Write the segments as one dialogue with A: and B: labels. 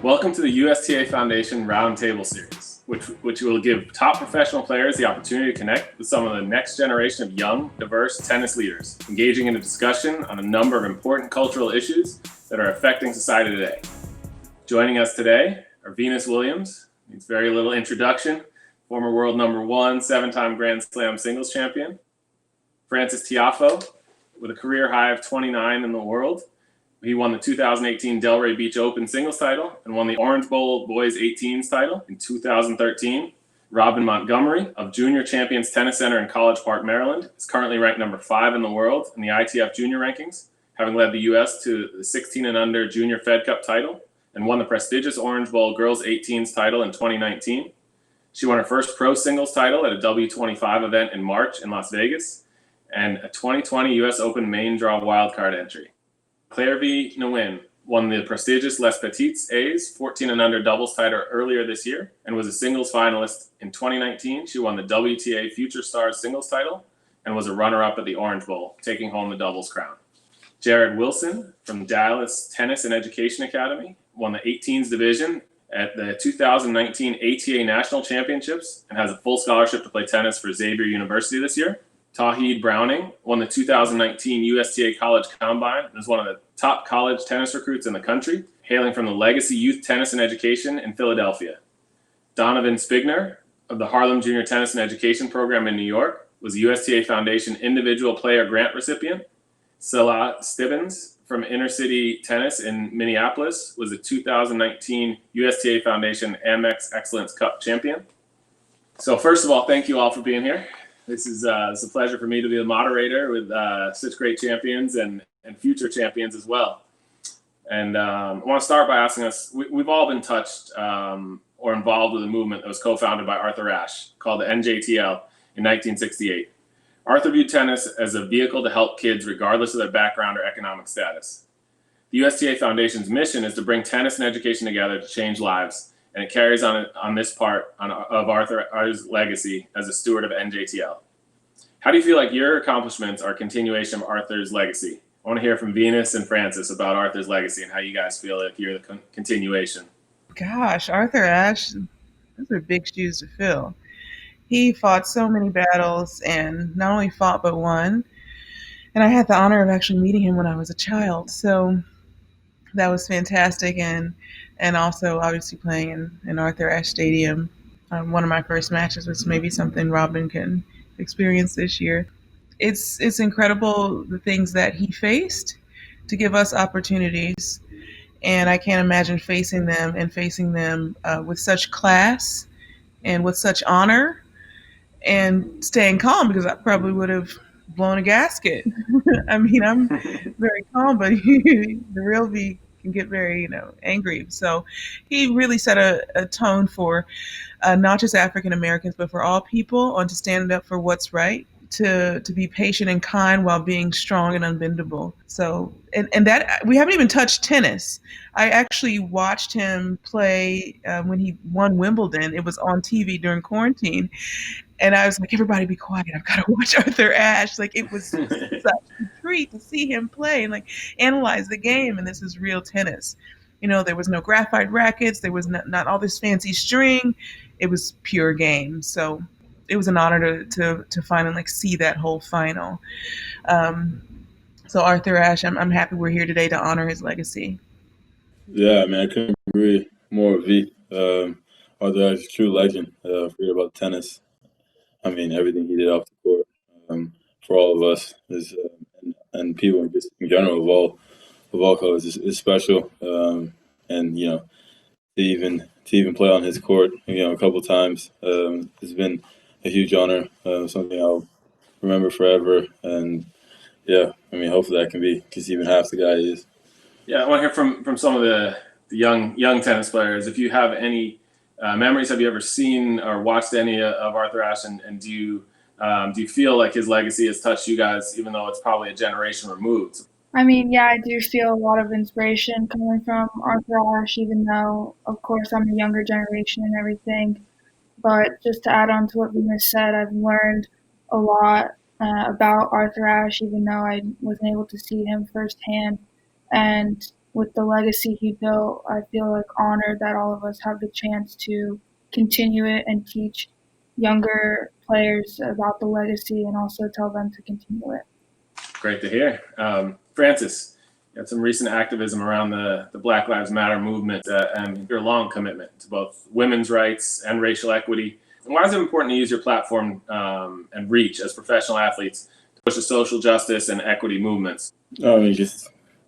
A: Welcome to the USTA Foundation Roundtable series, which will give top professional players the opportunity to connect with some of the next generation of young, diverse tennis leaders, engaging in a discussion on a number of important cultural issues that are affecting society today. Joining us today are Venus Williams, needs very little introduction, former world number one, 7-time Grand Slam singles champion, Frances Tiafoe, with a career high of 29 in the world. He won the 2018 Delray Beach Open singles title and won the Orange Bowl Boys 18s title in 2013. Robin Montgomery of Junior Champions Tennis Center in College Park, Maryland, is currently ranked number 5 in the world in the ITF Junior rankings, having led the U.S. to the 16 and under Junior Fed Cup title and won the prestigious Orange Bowl Girls 18s title in 2019. She won her first pro singles title at a W25 event in March in Las Vegas and a 2020 U.S. Open main draw wildcard entry. Claire V. Nguyen won the prestigious Les Petites A's 14 and under doubles title earlier this year and was a singles finalist in 2019. She won the WTA Future Stars singles title and was a runner-up at the Orange Bowl, taking home the doubles crown. Jared Wilson from Dallas Tennis and Education Academy won the 18s division at the 2019 ATA National Championships and has a full scholarship to play tennis for Xavier University this year. Tawheed Browning won the 2019 USTA College Combine and is one of the top college tennis recruits in the country, hailing from the Legacy Youth Tennis and Education in Philadelphia. Donovan Spigner of the Harlem Junior Tennis and Education Program in New York was a USTA Foundation Individual Player Grant recipient. Salah Stibbins from Inner City Tennis in Minneapolis was a 2019 USTA Foundation Amex Excellence Cup champion. So first of all, thank you all for being here. It's a pleasure for me to be the moderator with such great champions and future champions as well. And I want to start by asking us, we've all been touched or involved with a movement that was co-founded by Arthur Ashe called the NJTL in 1968. Arthur viewed tennis as a vehicle to help kids regardless of their background or economic status. The USTA Foundation's mission is to bring tennis and education together to change lives, and it carries on this part of Arthur's legacy as a steward of NJTL. How do you feel like your accomplishments are a continuation of Arthur's legacy? I want to hear from Venus and Frances about Arthur's legacy and how you guys feel like you're the continuation.
B: Gosh, Arthur Ashe, those are big shoes to fill. He fought so many battles and not only fought but won. And I had the honor of actually meeting him when I was a child. So that was fantastic. And also obviously playing in Arthur Ashe Stadium. One of my first matches was maybe something Robin can experience this year. It's incredible the things that he faced to give us opportunities. And I can't imagine facing them with such class and with such honor and staying calm, because I probably would have blown a gasket. I mean, I'm very calm, but the real V can get very, angry. So he really set a tone for not just African Americans, but for all people, on to stand up for what's right, to be patient and kind while being strong and unbendable. So, and that, we haven't even touched tennis. I actually watched him play when he won Wimbledon. It was on TV during quarantine. And I was like, everybody be quiet. I've got to watch Arthur Ashe. Like, it was such a treat to see him play and analyze the game. And this is real tennis. There was no graphite rackets. There was not all this fancy string. It was pure game. So it was an honor to finally see that whole final. So Arthur Ashe, I'm happy we're here today to honor his legacy.
C: Yeah, man, I couldn't agree more with V. Arthur Ashe is a true legend. Forget about tennis. I mean, everything he did off the court for all of us is, and people just in general of all colors is special. And to even play on his court, a couple times, has been a huge honor. Something I'll remember forever. And yeah, I mean, hopefully that can be just even half the guy he is.
A: Yeah, I want to hear from some of the young tennis players. If you have any memories, have you ever seen or watched any of Arthur Ashe, and do you feel like his legacy has touched you guys, even though it's probably a generation removed?
D: I mean, yeah, I do feel a lot of inspiration coming from Arthur Ashe, even though, of course, I'm a younger generation and everything. But just to add on to what Venus said, I've learned a lot about Arthur Ashe, even though I wasn't able to see him firsthand. And with the legacy he built, I feel like honored that all of us have the chance to continue it and teach younger players about the legacy and also tell them to continue it.
A: Great to hear. Frances, you had some recent activism around the Black Lives Matter movement and your long commitment to both women's rights and racial equity. And why is it important to use your platform and reach as professional athletes to push the social justice and equity movements?
C: I think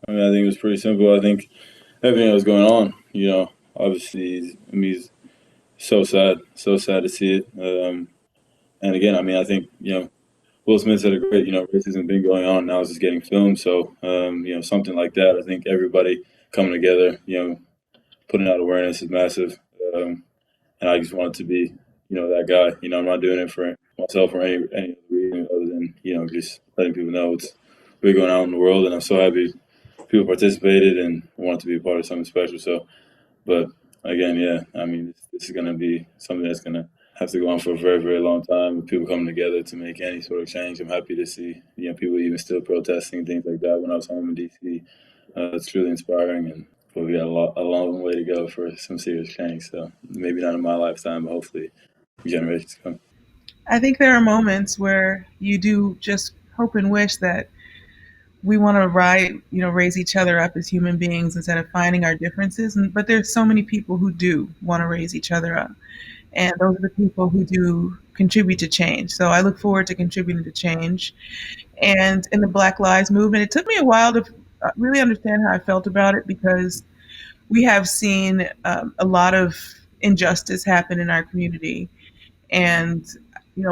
C: it was pretty simple. I think everything that was going on, obviously, it's so sad to see it. And again, I think, Will Smith said it great, racism been going on, now it's just getting filmed. So, something like that, I think everybody coming together, putting out awareness is massive. And I just wanted to be, that guy. I'm not doing it for myself or any other reason other than, just letting people know it's really going on in the world. And I'm so happy people participated and wanted to be a part of something special. So, but again, this is going to be something that's going to have to go on for a very, very long time with people coming together to make any sort of change. I'm happy to see, people even still protesting, things like that when I was home in D.C. It's truly inspiring, but we got a long way to go for some serious change. So maybe not in my lifetime, but hopefully generations to come.
B: I think there are moments where you do just hope and wish that we want to raise each other up as human beings instead of finding our differences. But there's so many people who do want to raise each other up. And those are the people who do contribute to change. So I look forward to contributing to change. And in the Black Lives Movement, it took me a while to really understand how I felt about it because we have seen a lot of injustice happen in our community. And,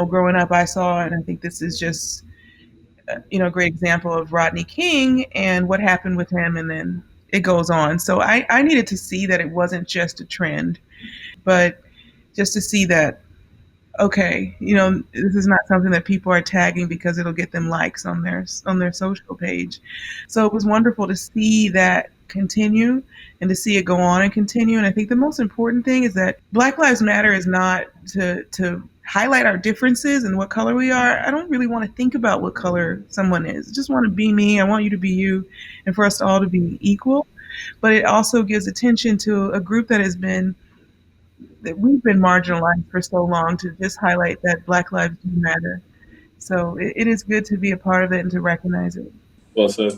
B: growing up, I saw, and I think this is just, a great example of Rodney King and what happened with him. And then it goes on. So I needed to see that it wasn't just a trend, but just to see that, okay, this is not something that people are tagging because it'll get them likes on their social page. So it was wonderful to see that continue and to see it go on and continue. And I think the most important thing is that Black Lives Matter is not to highlight our differences and what color we are. I don't really want to think about what color someone is. I just want to be me. I want you to be you, and for us all to be equal. But it also gives attention to a group that we've been marginalized for so long, to just highlight that Black lives do matter. So it is good to be a part of it and to recognize it.
C: Well said.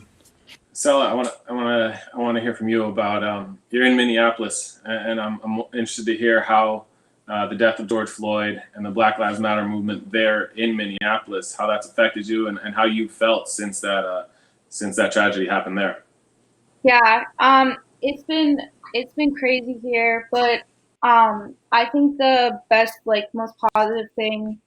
A: Sela, I want to hear from you about you're in Minneapolis, and I'm interested to hear how the death of George Floyd and the Black Lives Matter movement there in Minneapolis, how that's affected you and how you felt since that tragedy happened there.
D: Yeah, it's been crazy here, but I think the best, most positive thing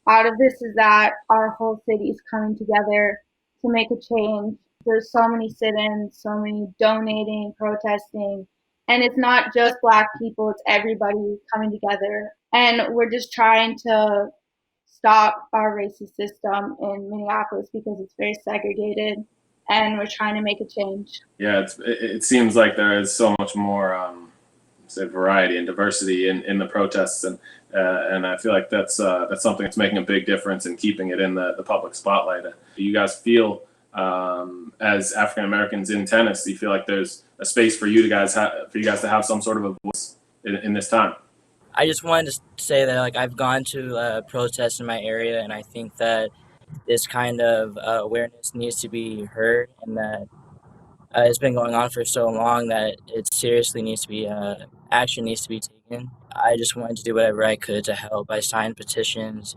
D: out of this is that our whole city is coming together to make a change. There's so many sit-ins, so many donating, protesting, and it's not just Black people, it's everybody coming together. And we're just trying to stop our racist system in Minneapolis because it's very segregated, and we're trying to make a change.
A: Yeah, it seems like there is so much more variety and diversity in the protests, and I feel like that's something that's making a big difference in keeping it in the public spotlight. Do you guys feel as African Americans in tennis, do you feel like there's a space for you guys to have some sort of a voice in this time?
E: I just wanted to say that I've gone to protests in my area, and I think that this kind of awareness needs to be heard, and that it's been going on for so long that it seriously needs to be action needs to be taken. I just wanted to do whatever I could to help. I signed petitions,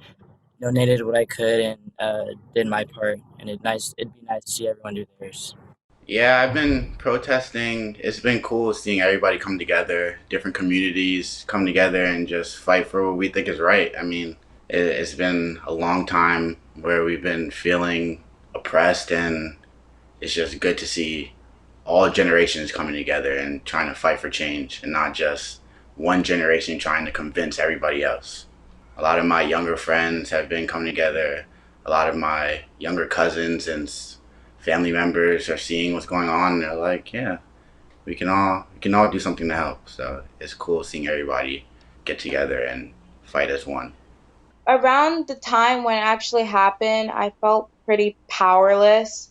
E: donated what I could, and did my part. And it'd be nice to see everyone do theirs.
F: Yeah, I've been protesting. It's been cool seeing everybody come together, different communities come together and just fight for what we think is right. It's been a long time where we've been feeling oppressed, and it's just good to see all generations coming together and trying to fight for change, and not just one generation trying to convince everybody else. A lot of my younger friends have been coming together. A lot of my younger cousins and family members are seeing what's going on, and they're like, yeah, we can all do something to help. So it's cool seeing everybody get together and fight as one.
G: Around the time when it actually happened, I felt pretty powerless.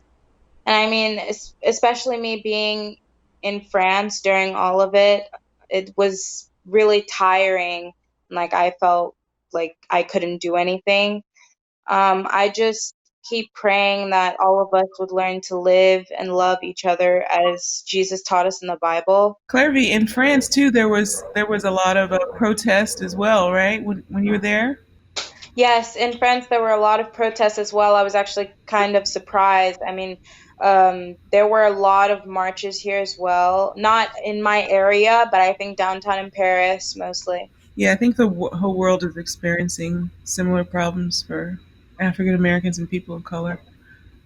G: And especially me being in France during all of it, it was really tiring. Like I felt like I couldn't do anything. I just keep praying that all of us would learn to live and love each other as Jesus taught us in the Bible.
B: Clairvy, in France too, there was a lot of protest as well, right? When you were there.
G: Yes, in France there were a lot of protests as well. I was actually kind of surprised. I mean, there were a lot of marches here as well. Not in my area, but I think downtown in Paris mostly.
B: Yeah, I think the whole world is experiencing similar problems for African Americans and people of color.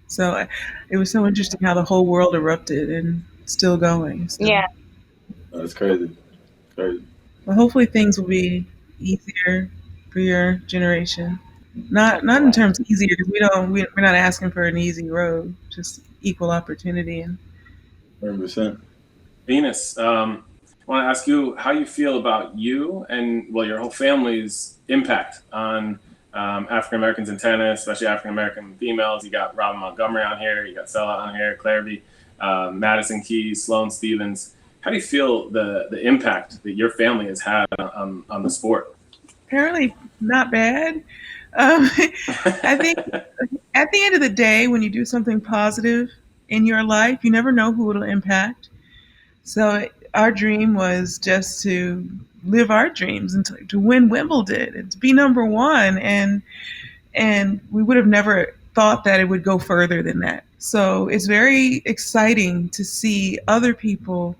B: So it was so interesting how the whole world erupted and still going. So,
G: Yeah.
C: That's crazy. Crazy.
B: but hopefully things will be easier for your generation. Not in terms of easier because we're not asking for an easy road, just equal opportunity. And
C: 100%.
A: Venus, I want to ask you how you feel about you and, well, your whole family's impact on African Americans in tennis, especially African American females. You got Robin Montgomery on here, you got Sella on here, Clairvy, Madison Keys, Sloane Stevens. How do you feel the impact that your family has had on the sport?
B: apparently not bad. I think at the end of the day, when you do something positive in your life, you never know who it'll impact. So our dream was just to live our dreams and to win Wimbledon and to be number one, and we would have never thought that it would go further than that. So it's very exciting to see other people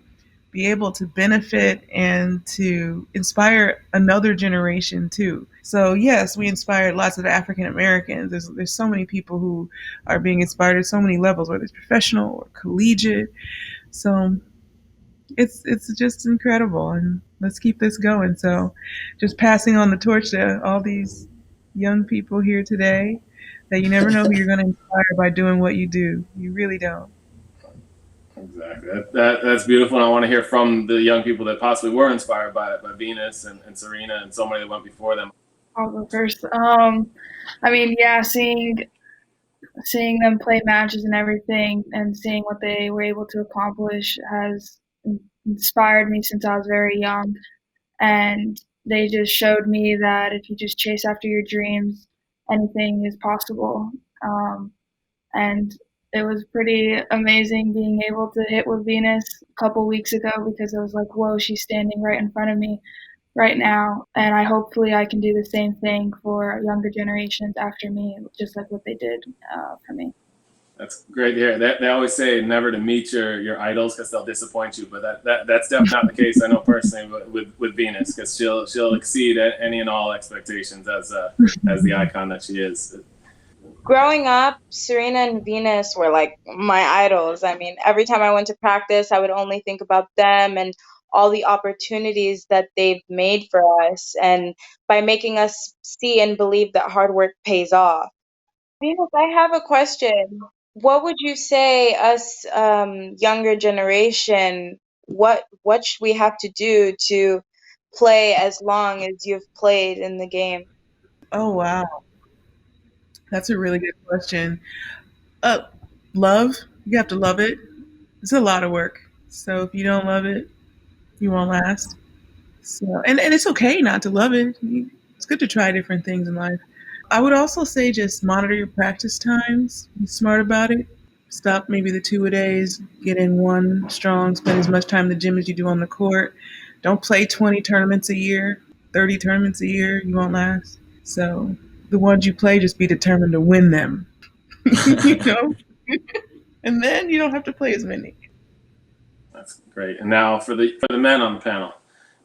B: be able to benefit and to inspire another generation too. So yes, we inspired lots of African Americans. There's so many people who are being inspired at so many levels, whether it's professional or collegiate. So it's just incredible, and let's keep this going. So just passing on the torch to all these young people here today, that you never know who you're going to inspire by doing what you do. You really don't.
A: Exactly. That's beautiful. And I want to hear from the young people that possibly were inspired by it, by Venus and Serena and so many that went before them.
D: I'll go first. I mean, yeah, seeing them play matches and everything, and seeing what they were able to accomplish has inspired me since I was very young. And they just showed me that if you just chase after your dreams, anything is possible. And it was pretty amazing being able to hit with Venus a couple weeks ago, because I was like, whoa, she's standing right in front of me right now. And hopefully I can do the same thing for younger generations after me, just like what they did for me.
A: That's great to hear. They always say never to meet your idols because they'll disappoint you, but that's definitely not the case. I know personally with Venus, because she'll exceed any and all expectations as the icon that she is.
G: Growing up, Serena and Venus were like my idols. I mean, every time I went to practice, I would only think about them and all the opportunities that they've made for us, and by making us see and believe that hard work pays off. Venus, I have a question. What would you say us younger generation, what should we have to do to play as long as you've played in the game?
B: Oh wow, that's a really good question. Uh, love, you have to love it. It's a lot of work. So if you don't love it, you won't last. So and it's okay not to love it. It's good to try different things in life. I would also say just monitor your practice times. Be smart about it. Stop maybe the 2-a-days. Get in one strong. Spend as much time in the gym as you do on the court. Don't play 20 tournaments a year, 30 tournaments a year. You won't last. So the ones you play, just be determined to win them. you know, and then you don't have to play as many.
A: That's great. And now for the men on the panel.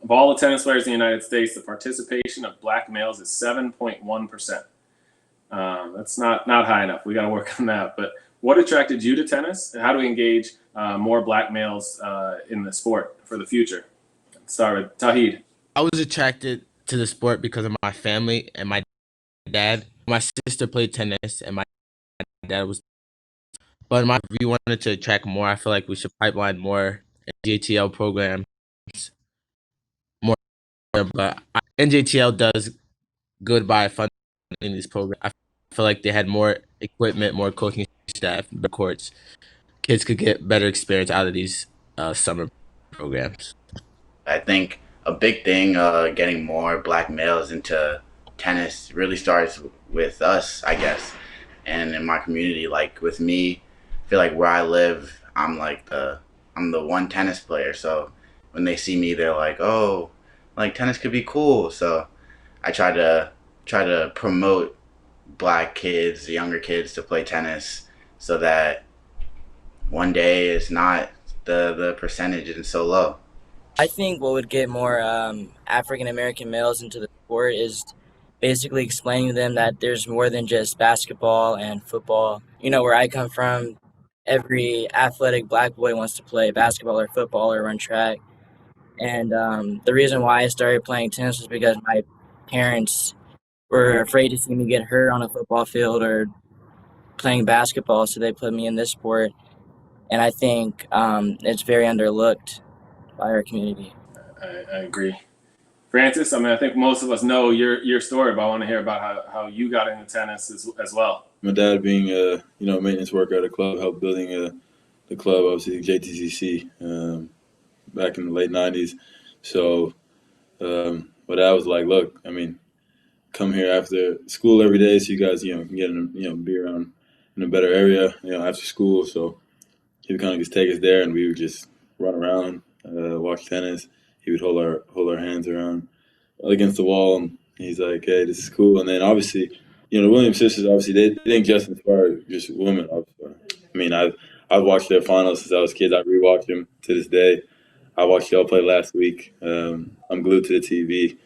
A: Of all the tennis players in the United States, the participation of black males is 7.1%. That's not high enough. We got to work on that. But what attracted you to tennis? How do we engage more black males in the sport for the future? Let's start with Tahid.
H: I was attracted to the sport because of my family and my dad. My sister played tennis and my dad was. But we wanted to attract more. I feel like we should pipeline more NJTL programs more. But NJTL does good by funding these programs. I feel like they had more equipment, more coaching staff, the courts. Kids could get better experience out of these summer programs.
F: I think a big thing, getting more black males into tennis really starts with us, I guess, and in my community. Like with me, I feel like where I live, I'm the one tennis player. So when they see me, they're like, "Oh, like tennis could be cool." So I try to promote black kids, younger kids to play tennis, so that one day it's not the percentage isn't so low.
E: I think what would get more African American males into the sport is basically explaining to them that there's more than just basketball and football. You know, where I come from, every athletic black boy wants to play basketball or football or run track. And the reason why I started playing tennis was because my parents were afraid to see me get hurt on a football field or playing basketball, so they put me in this sport. And I think it's very underlooked by our community.
A: I agree. Francis, I mean, I think most of us know your story, but I want to hear about how you got into tennis as well.
C: My dad being a maintenance worker at a club helped building the club, obviously JTCC, back in the late '90s. So, but I was like, look, I mean, come here after school every day, so you guys can get in be around in a better area after school. So he would kind of just take us there, and we would just run around, watch tennis. He would hold our hands around against the wall, and he's like, "Hey, this is cool." And then obviously, the Williams sisters, obviously they didn't just inspire just women. I mean, I've watched their finals since I was a kid. I rewatched them to this day. I watched y'all play last week. I'm glued to the TV.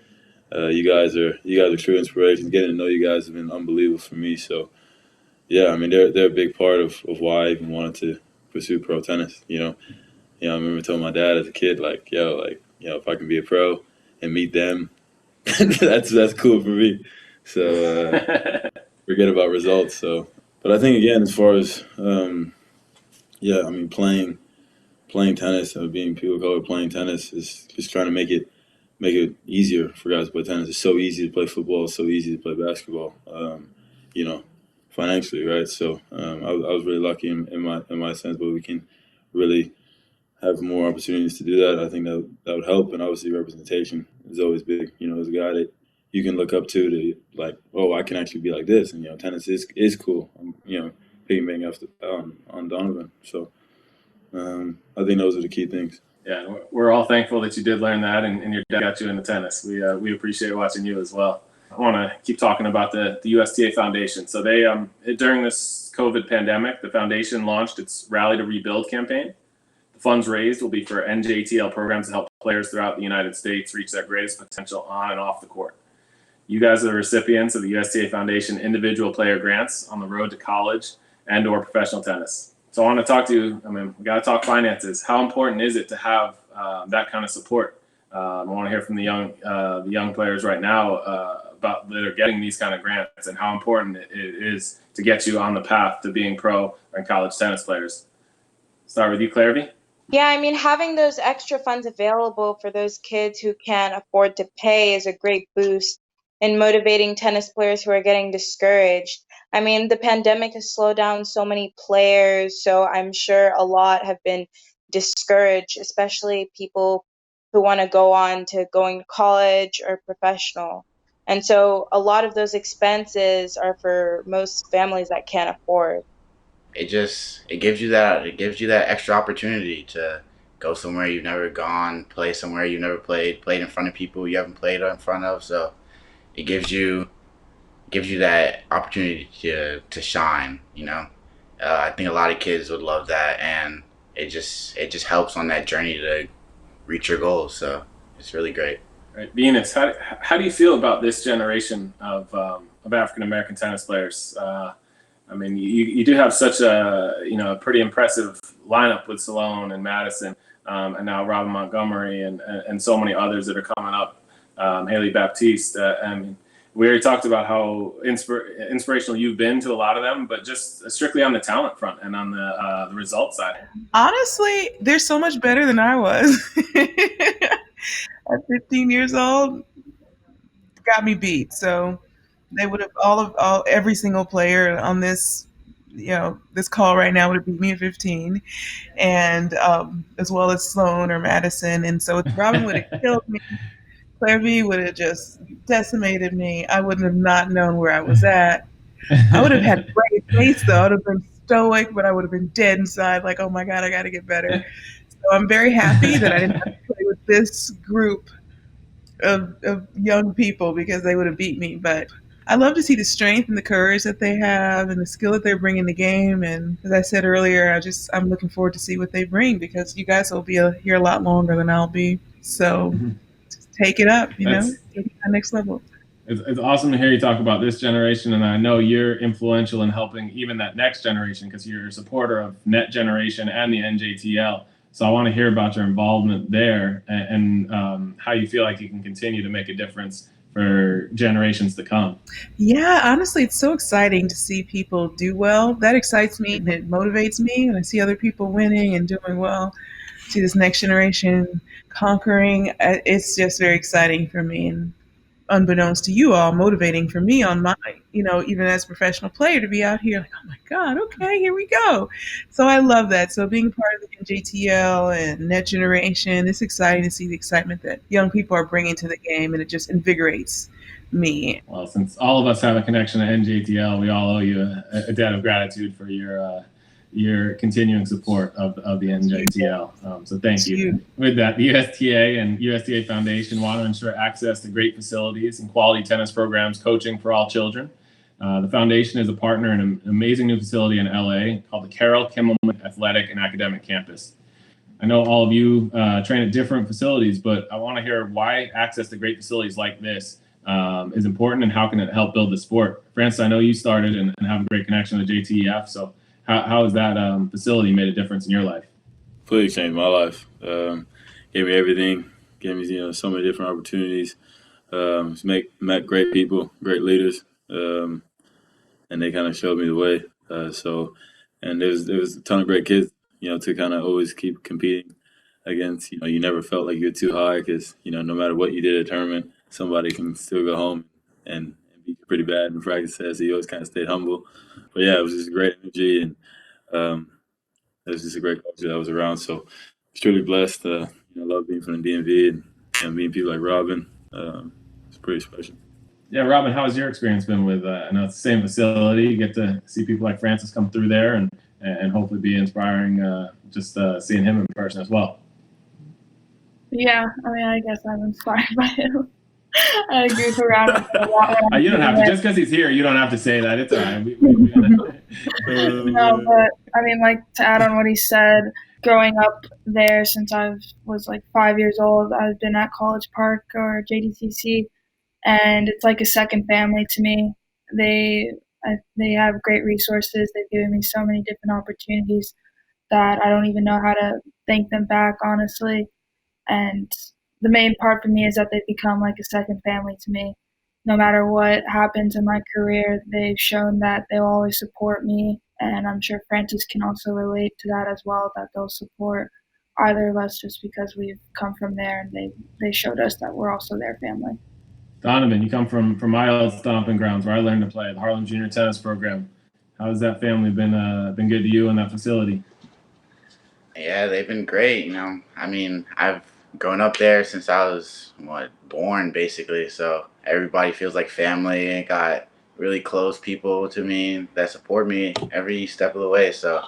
C: You guys are true inspiration. Getting to know you guys has been unbelievable for me. So yeah, I mean they're a big part of why I even wanted to pursue pro tennis. I remember telling my dad as a kid, like, yo, like, if I can be a pro and meet them, that's cool for me. So forget about results. So, but I think again, as far as I mean, playing tennis, being people of color playing tennis is just trying to make it easier for guys to play tennis. It's so easy to play football. It's so easy to play basketball. You know, financially, right? So I was really lucky in my sense, but we can really have more opportunities to do that. I think that would help, and obviously representation is always big. As a guy that you can look up to like, oh, I can actually be like this, and tennis is cool. Piggybacking on Donovan. So I think those are the key things.
A: Yeah, we're all thankful that you did learn that, and your dad got you into tennis. We appreciate watching you as well. I want to keep talking about the USTA Foundation. So they during this COVID pandemic, the foundation launched its Rally to Rebuild campaign. The funds raised will be for NJTL programs to help players throughout the United States reach their greatest potential on and off the court. You guys are the recipients of the USTA Foundation individual player grants on the road to college and/or professional tennis. So I want to talk to you. I mean, we got to talk finances. How important is it to have that kind of support? I want to hear from the young players right now about that are getting these kind of grants, and how important it is to get you on the path to being pro and college tennis players. Start with you, Clarity.
G: Yeah, I mean, having those extra funds available for those kids who can't afford to pay is a great boost in motivating tennis players who are getting discouraged. I mean, the pandemic has slowed down so many players, so I'm sure a lot have been discouraged, especially people who want to go on to going to college or professional. And so a lot of those expenses are for most families that can't afford.
F: It gives you that extra opportunity to go somewhere you've never gone, play somewhere you've never played in front of people you haven't played in front of. So it gives you that opportunity to shine. I think a lot of kids would love that, and it just helps on that journey to reach your goals. So it's really great.
A: Right, Venus, how do you feel about this generation of African American tennis players? I mean, you do have such a pretty impressive lineup with Salone and Madison, and now Robin Montgomery and so many others that are coming up. Haley Baptiste. And we already talked about how inspirational you've been to a lot of them, but just strictly on the talent front and on the result side.
B: Honestly, they're so much better than I was. At 15 years old, got me beat. So they would have every single player on this this call right now would have beat me at 15, and as well as Sloan or Madison. And so Robin would have killed me. Claire V would have just decimated me. I wouldn't have not known where I was at. I would have had a great face though. I would have been stoic, but I would have been dead inside, like, oh my God, I got to get better. So I'm very happy that I didn't have to play with this group of young people because they would have beat me. But I love to see the strength and the courage that they have and the skill that they're bringing to the game. And as I said earlier, I'm looking forward to see what they bring because you guys will be here a lot longer than I'll be. So just take it up, take it to the next level.
A: It's awesome to hear you talk about this generation, and I know you're influential in helping even that next generation because you're a supporter of Net Generation and the NJTL. So I want to hear about your involvement there and how you feel like you can continue to make a difference for generations to come.
B: Yeah, honestly, it's so exciting to see people do well. That excites me and it motivates me. And I see other people winning and doing well. See this next generation conquering. It's just very exciting for me. And unbeknownst to you all, motivating for me on my, even as a professional player to be out here like, oh my God, okay, here we go. So I love that. So being part of the NJTL and Net Generation, it's exciting to see the excitement that young people are bringing to the game, and it just invigorates me.
A: Well, since all of us have a connection to NJTL, we all owe you a debt of gratitude for your continuing support of the NJTL. So thank you. With that, the USTA and USTA Foundation want to ensure access to great facilities and quality tennis programs, coaching for all children. The foundation is a partner in an amazing new facility in LA called the Carol Kimmelman Athletic and Academic Campus. I know all of you train at different facilities, but I want to hear why access to great facilities like this is important and how can it help build the sport. Frances, I know you started and have a great connection with JTEF, so how has that facility made a difference in your life?
C: Completely changed my life. Gave me everything. Gave me so many different opportunities. Met great people, great leaders, and they kind of showed me the way. And there was a ton of great kids, to kind of always keep competing against. You never felt like you're too high because no matter what you did at a tournament, somebody can still go home and be pretty bad in practice. So you always kind of stayed humble. But yeah, it was just great energy, and it was just a great culture that was around. So it's truly blessed. I love being from the DMV and meeting people like Robin. It's pretty special.
A: Yeah, Robin, how has your experience been with it's the same facility? You get to see people like Frances come through there and hopefully be inspiring just seeing him in person as well.
D: Yeah, I guess I'm inspired by him. I agree with Robin a lot.
A: You don't have to. Just because he's here, you don't have to say that. It's all right.
D: No, but like to add on what he said, growing up there since I was like 5 years old, I've been at College Park or JDCC, and it's like a second family to me. They have great resources. They've given me so many different opportunities that I don't even know how to thank them back, honestly. And the main part for me is that they've become like a second family to me. No matter what happens in my career, they've shown that they'll always support me. And I'm sure Frances can also relate to that as well, that they'll support either of us just because we've come from there and they showed us that we're also their family.
A: Donovan, you come from my old stomping grounds where I learned to play, the Harlem Junior Tennis Program. How has that family been good to you in that facility?
F: Yeah, they've been great. I've grown up there since I was born basically. So everybody feels like family. I got really close people to me that support me every step of the way. So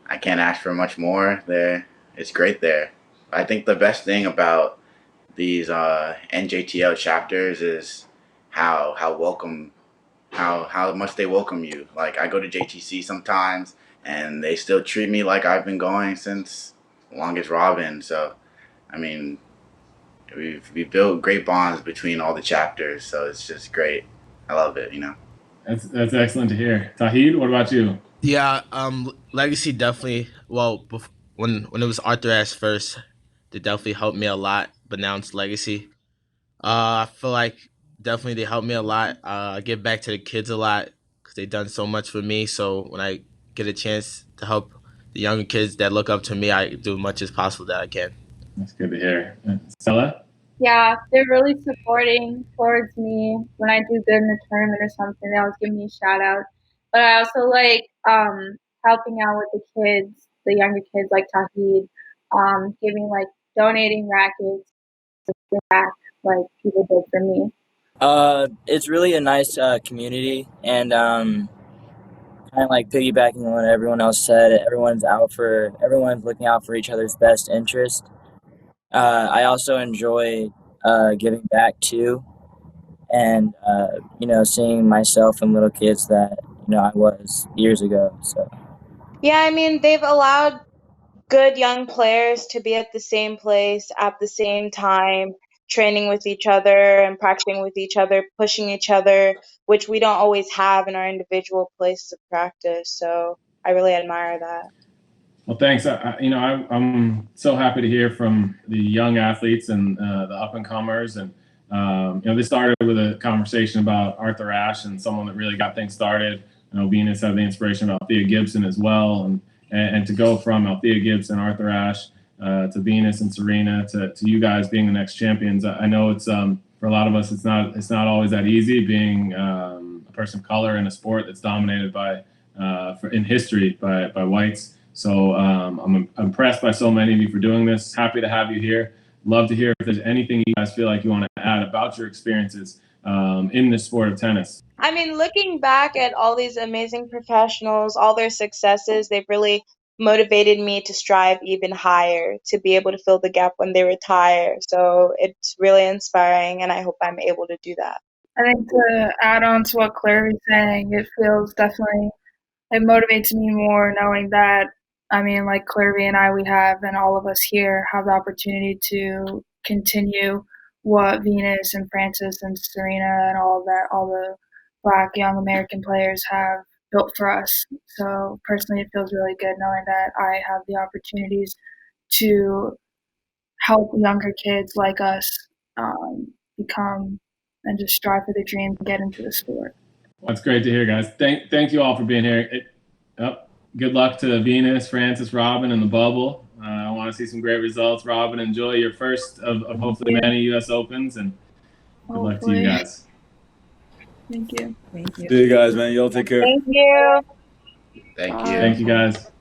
F: I can't ask for much more there. It's great there. I think the best thing about these NJTL chapters is how much they welcome you. Like I go to JTC sometimes and they still treat me like I've been going since long as Robin. So we've built great bonds between all the chapters, so it's just great. I love it.
A: That's excellent to hear. Tahid, what about you?
H: Yeah, Legacy definitely. Well, when it was Arthur Ashe first, they definitely helped me a lot. But now it's Legacy. I feel like definitely they helped me a lot. I give back to the kids a lot because they've done so much for me. So when I get a chance to help the younger kids that look up to me, I do as much as possible that I can.
A: That's good to hear. Stella?
I: Yeah, they're really supporting towards me when I do good in a tournament or something. They always give me a shout out.
D: But I also like helping out with the kids, the younger kids like Tahid, giving like donating rackets back like people did for me.
E: It's really a nice community, and kind of like piggybacking on what everyone else said. Everyone's looking out for each other's best interest. I also enjoy giving back too, and seeing myself and little kids that I was years ago. So
G: Yeah, I mean, they've allowed good young players to be at the same place at the same time, training with each other and practicing with each other, pushing each other, which we don't always have in our individual places of practice. So I really admire that.
A: Well, thanks. I'm so happy to hear from the young athletes and the up and comers. And this started with a conversation about Arthur Ashe and someone that really got things started. Venus had the inspiration about Althea Gibson as well, and to go from Althea Gibson, Arthur Ashe, to Venus and Serena, to you guys being the next champions. I know it's for a lot of us, it's not always that easy being a person of color in a sport that's dominated by in history by whites. So I'm impressed by so many of you for doing this. Happy to have you here. Love to hear if there's anything you guys feel like you want to add about your experiences in this sport of tennis.
G: I mean, looking back at all these amazing professionals, all their successes, they've really motivated me to strive even higher, to be able to fill the gap when they retire. So it's really inspiring, and I hope I'm able to do that.
D: I think to add on to what Claire was saying, it motivates me more knowing that, I mean, like Claire and I, and all of us here have the opportunity to continue what Venus and Frances and Serena and all the Black young American players have built for us. So personally, it feels really good knowing that I have the opportunities to help younger kids like us become and just strive for the dream and get into the sport.
A: Well, that's great to hear, guys. Thank you all for being here. Good luck to Venus, Frances, Robin, and the bubble. I want to see some great results. Robin, enjoy your first of hopefully many U.S. Opens, and good luck to you guys.
D: Thank you.
B: Thank you.
C: See you guys, man. Y'all take care.
G: Thank you.
F: Thank you.
A: Thank you, guys.